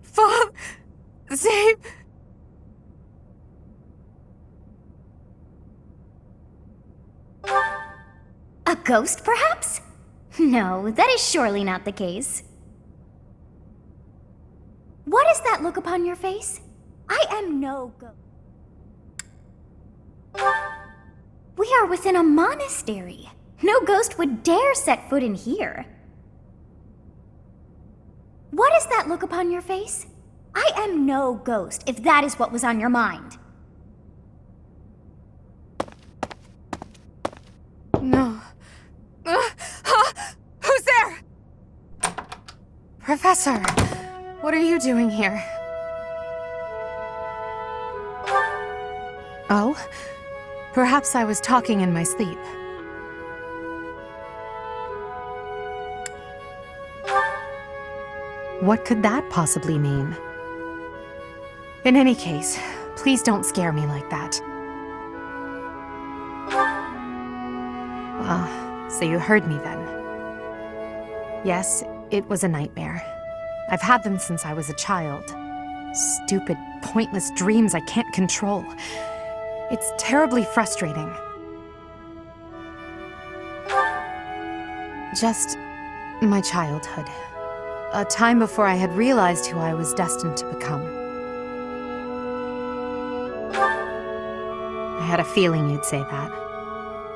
Fall... Save... A ghost, perhaps? No, that is surely not the case. What is that look upon your face? I am no ghost. We are within a monastery. No ghost would dare set foot in here. What is that look upon your face? I am no ghost, if that is what was on your mind. No. Who's there? Professor, what are you doing here? Oh? Perhaps I was talking in my sleep. What could that possibly mean? In any case, please don't scare me like that. So you heard me then. Yes, it was a nightmare. I've had them since I was a child. Stupid, pointless dreams I can't control. It's terribly frustrating. Just my childhood. A time before I had realized who I was destined to become. I had a feeling you'd say that.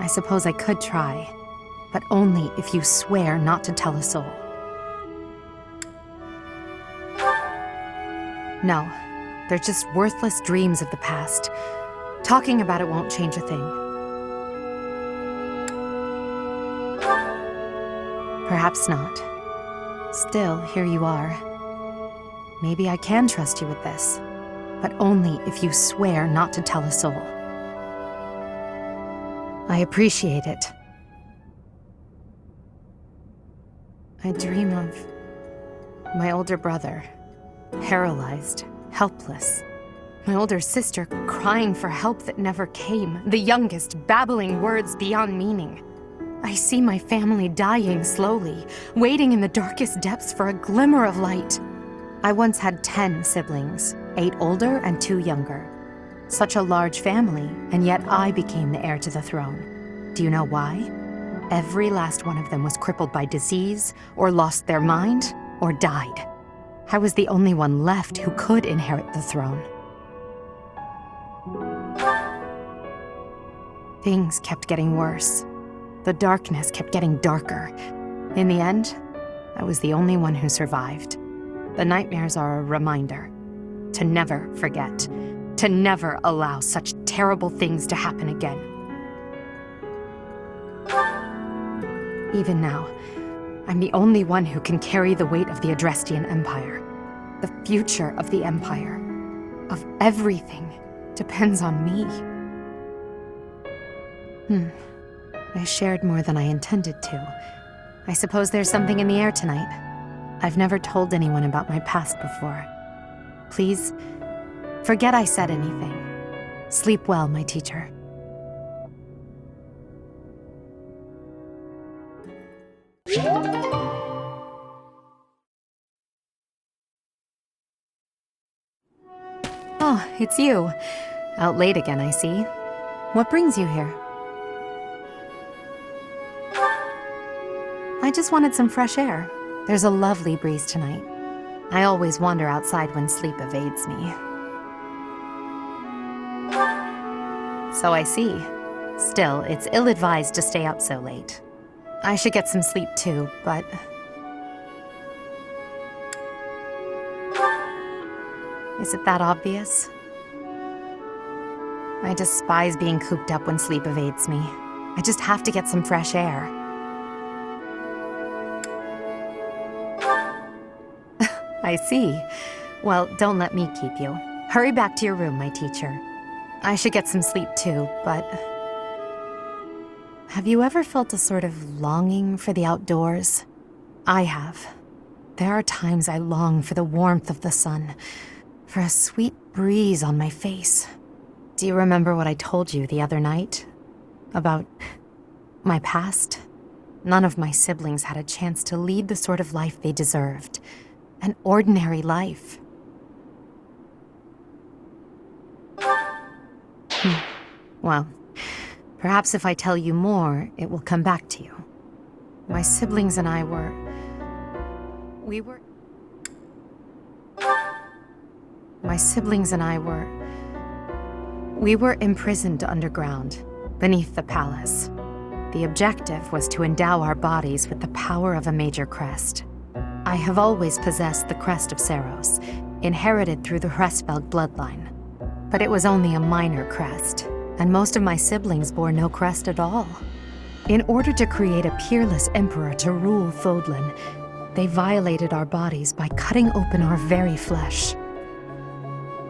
I suppose I could try, but only if you swear not to tell a soul. No, they're just worthless dreams of the past. Talking about it won't change a thing. Perhaps not. Still, here you are. Maybe I can trust you with this, but only if you swear not to tell a soul. I appreciate it. I dream of my older brother, paralyzed, helpless. My older sister crying for help that never came. The youngest babbling words beyond meaning. I see my family dying slowly, waiting in the darkest depths for a glimmer of light. I once had 10 siblings, 8 older and 2 younger. Such a large family, and yet I became the heir to the throne. Do you know why? Every last one of them was crippled by disease, or lost their mind, or died. I was the only one left who could inherit the throne. Things kept getting worse. The darkness kept getting darker. In the end, I was the only one who survived. The nightmares are a reminder to never forget, to never allow such terrible things to happen again. Even now, I'm the only one who can carry the weight of the Adrestian Empire. The future of the Empire, of everything, depends on me. I shared more than I intended to. I suppose there's something in the air tonight. I've never told anyone about my past before. Please, forget I said anything. Sleep well, my teacher. Oh, it's you. Out late again, I see. What brings you here? I just wanted some fresh air. There's a lovely breeze tonight. I always wander outside when sleep evades me. So I see. Still, it's ill-advised to stay up so late. I should get some sleep too, but... Is it that obvious? I despise being cooped up when sleep evades me. I just have to get some fresh air. I see. Well, don't let me keep you. Hurry back to your room, my teacher. I should get some sleep too, but... Have you ever felt a sort of longing for the outdoors? I have. There are times I long for the warmth of the sun, for a sweet breeze on my face. Do you remember what I told you the other night? About my past? None of my siblings had a chance to lead the sort of life they deserved. An ordinary life. Well, perhaps if I tell you more, it will come back to you. My siblings and I were... My siblings and I were... We were imprisoned underground, beneath the palace. The objective was to endow our bodies with the power of a major crest. I have always possessed the crest of Seiros, inherited through the Hresvelg bloodline. But it was only a minor crest, and most of my siblings bore no crest at all. In order to create a peerless emperor to rule Fodlan, they violated our bodies by cutting open our very flesh.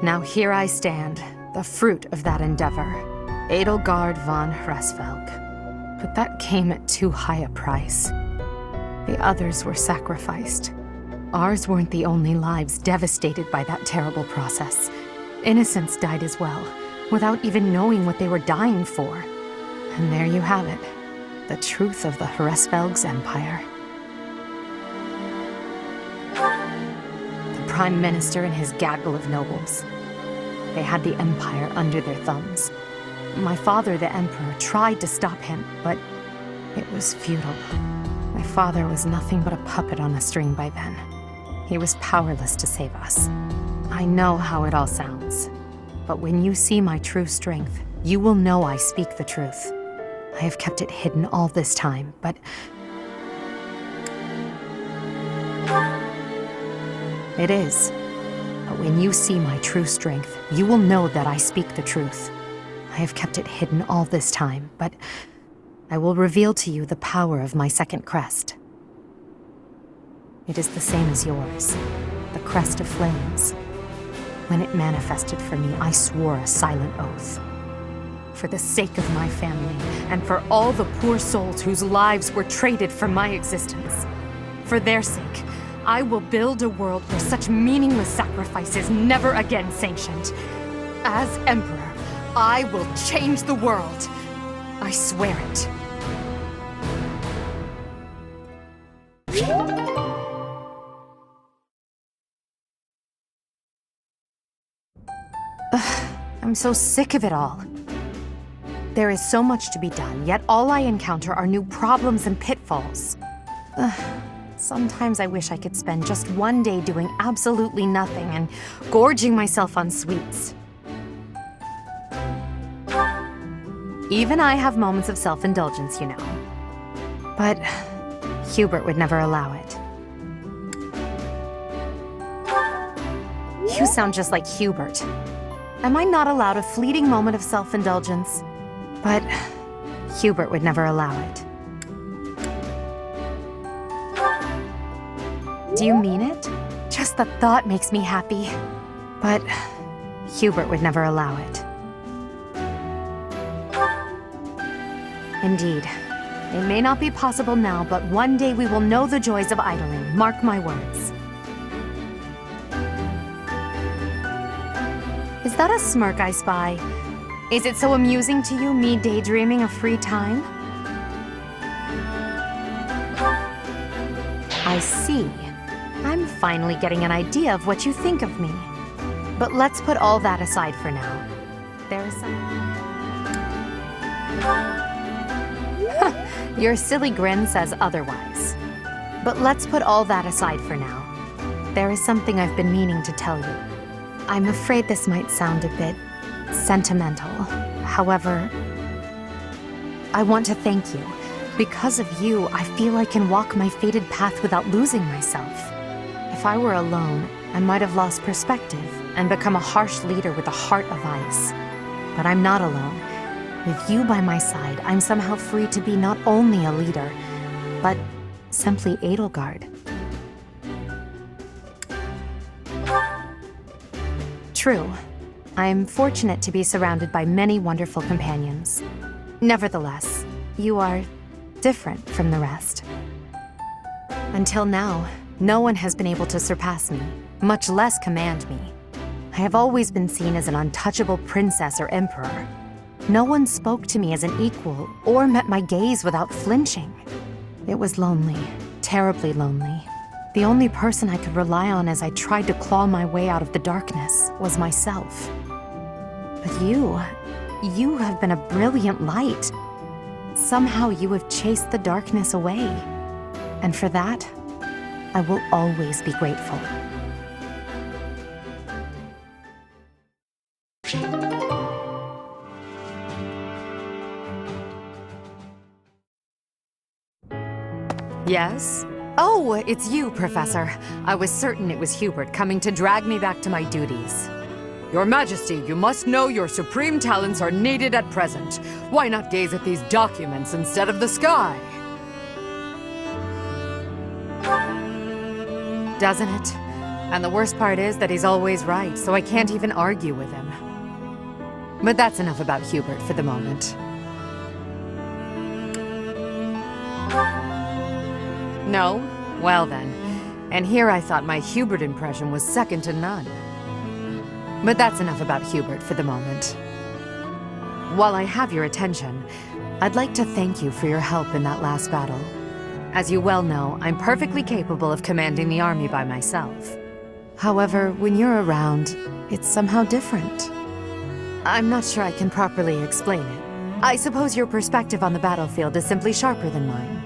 Now here I stand, the fruit of that endeavor, Edelgard von Hresvelg. But that came at too high a price. The others were sacrificed. Ours weren't the only lives devastated by that terrible process. Innocents died as well, without even knowing what they were dying for. And there you have it, the truth of the Hresvelg's empire. The Prime Minister and his gaggle of nobles. They had the empire under their thumbs. My father, the Emperor, tried to stop him, but it was futile. My father was nothing but a puppet on a string by then. He was powerless to save us. I know how it all sounds, but when you see my true strength, you will know I speak the truth. I have kept it hidden all this time, but... It is. But when you see my true strength, you will know that I speak the truth. I have kept it hidden all this time, but I will reveal to you the power of my second crest. It is the same as yours, the crest of flames. When it manifested for me, I swore a silent oath. For the sake of my family, and for all the poor souls whose lives were traded for my existence. For their sake, I will build a world where such meaningless sacrifice is never again sanctioned. As Emperor, I will change the world. I swear it. I'm so sick of it all. There is so much to be done, yet all I encounter are new problems and pitfalls. Sometimes I wish I could spend just one day doing absolutely nothing and gorging myself on sweets. Even I have moments of self-indulgence, you know. But Hubert would never allow it. You sound just like Hubert. Am I not allowed a fleeting moment of self-indulgence? But Hubert would never allow it. Do you mean it? Just the thought makes me happy. But Hubert would never allow it. Indeed. It may not be possible now, but one day we will know the joys of idling. Mark my words. Is that a smirk I spy? Is it so amusing to you, me daydreaming of free time? I see. I'm finally getting an idea of what you think of me. But let's put all that aside for now. There is some... Your silly grin says otherwise. But let's put all that aside for now. There is something I've been meaning to tell you. I'm afraid this might sound a bit sentimental. However, I want to thank you. Because of you, I feel I can walk my fated path without losing myself. If I were alone, I might have lost perspective and become a harsh leader with a heart of ice. But I'm not alone. With you by my side, I'm somehow free to be not only a leader, but simply Edelgard. True. I'm fortunate to be surrounded by many wonderful companions. Nevertheless, you are different from the rest. Until now, no one has been able to surpass me, much less command me. I have always been seen as an untouchable princess or emperor. No one spoke to me as an equal or met my gaze without flinching. It was lonely, terribly lonely. The only person I could rely on as I tried to claw my way out of the darkness was myself. But you have been a brilliant light. Somehow you have chased the darkness away. And for that, I will always be grateful. Yes? Oh, it's you, Professor. I was certain it was Hubert coming to drag me back to my duties. Your Majesty, you must know your supreme talents are needed at present. Why not gaze at these documents instead of the sky? Doesn't it? And the worst part is that he's always right, so I can't even argue with him. But that's enough about Hubert for the moment. No? Well then. And here I thought my Hubert impression was second to none. But that's enough about Hubert for the moment. While I have your attention, I'd like to thank you for your help in that last battle. As you well know, I'm perfectly capable of commanding the army by myself. However, when you're around, it's somehow different. I'm not sure I can properly explain it. I suppose your perspective on the battlefield is simply sharper than mine.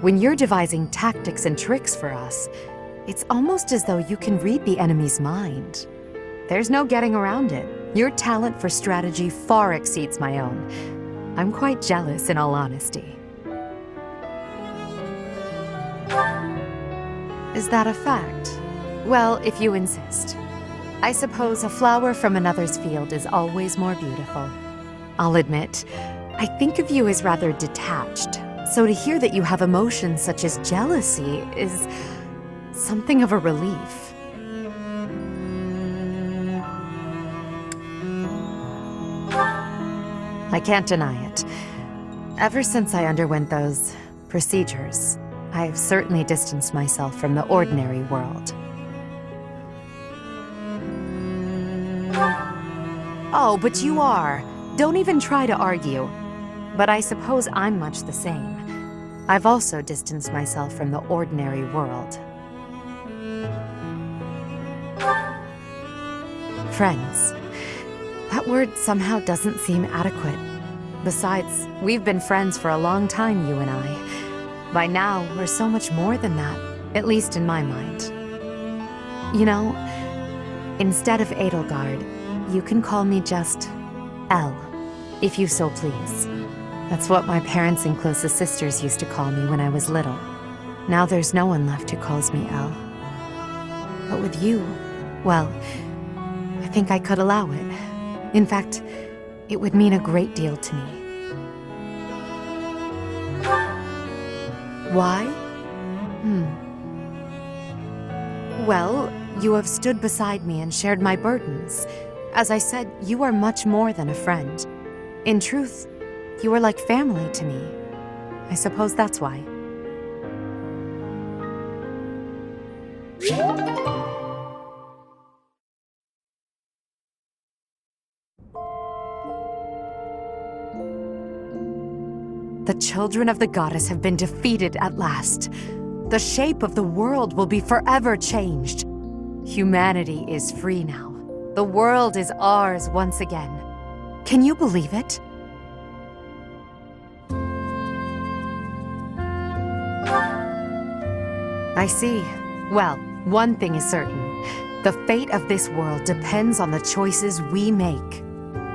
When you're devising tactics and tricks for us, it's almost as though you can read the enemy's mind. There's no getting around it. Your talent for strategy far exceeds my own. I'm quite jealous, in all honesty. Is that a fact? Well, if you insist. I suppose a flower from another's field is always more beautiful. I'll admit, I think of you as rather detached, so to hear that you have emotions such as jealousy is something of a relief. I can't deny it. Ever since I underwent those procedures, I've certainly distanced myself from the ordinary world. Oh, but you are. Don't even try to argue. But I suppose I'm much the same. I've also distanced myself from the ordinary world. Friends. That word somehow doesn't seem adequate. Besides, we've been friends for a long time, you and I. By now, we're so much more than that, at least in my mind. You know, instead of Edelgard, you can call me just Elle, if you so please. That's what my parents and closest sisters used to call me when I was little. Now there's no one left who calls me Elle. But with you, well, I think I could allow it. In fact, it would mean a great deal to me. Why? Well, you have stood beside me and shared my burdens. As I said, you are much more than a friend. In truth, you are like family to me. I suppose that's why. The children of the goddess have been defeated at last. The shape of the world will be forever changed. Humanity is free now. The world is ours once again. Can you believe it? I see. Well, one thing is certain. The fate of this world depends on the choices we make.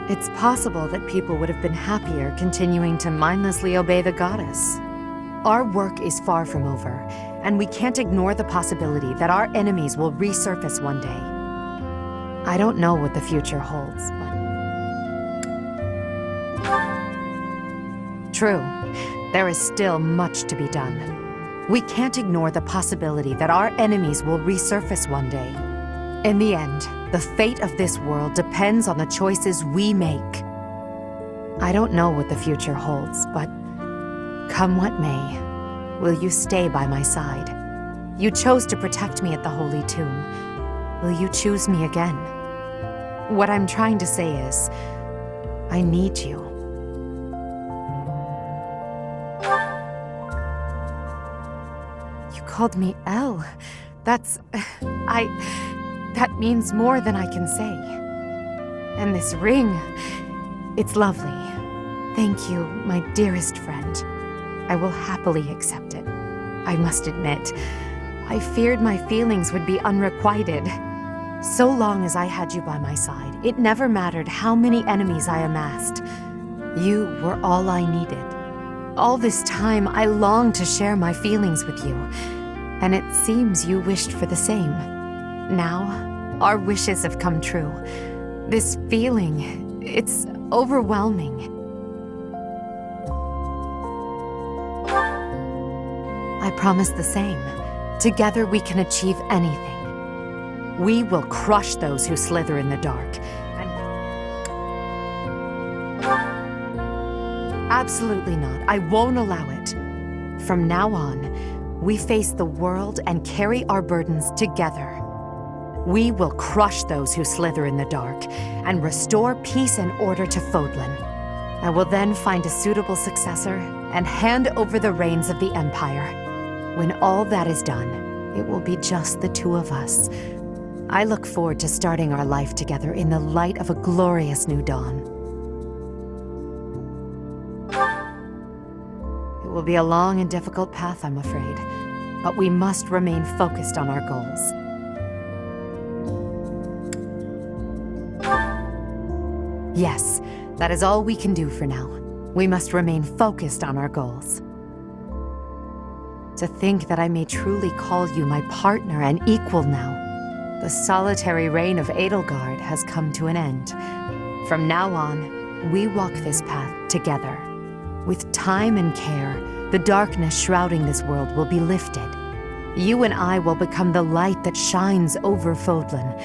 It's possible that people would have been happier continuing to mindlessly obey the goddess. Our work is far from over, and we can't ignore the possibility that our enemies will resurface one day. I don't know what the future holds, but... True, there is still much to be done. We can't ignore the possibility that our enemies will resurface one day. In the end, the fate of this world depends on the choices we make. I don't know what the future holds, but come what may, will you stay by my side? You chose to protect me at the Holy Tomb. Will you choose me again? What I'm trying to say is, I need you. You called me Elle. That means more than I can say. And this ring, it's lovely. Thank you, my dearest friend. I will happily accept it. I must admit, I feared my feelings would be unrequited. So long as I had you by my side, it never mattered how many enemies I amassed. You were all I needed. All this time, I longed to share my feelings with you, and it seems you wished for the same. Now, our wishes have come true. This feeling, it's overwhelming. I promise the same. Together we can achieve anything. We will crush those who slither in the dark. Absolutely not. I won't allow it. From now on, we face the world and carry our burdens together. We will crush those who slither in the dark and restore peace and order to Fodlan. I will then find a suitable successor and hand over the reins of the Empire. When all that is done, it will be just the two of us. I look forward to starting our life together in the light of a glorious new dawn. It will be a long and difficult path, I'm afraid, but we must remain focused on our goals. Yes, that is all we can do for now. We must remain focused on our goals. To think that I may truly call you my partner and equal now. The solitary reign of Edelgard has come to an end. From now on, we walk this path together. With time and care, the darkness shrouding this world will be lifted. You and I will become the light that shines over Fodlan,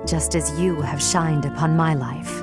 just as you have shined upon my life.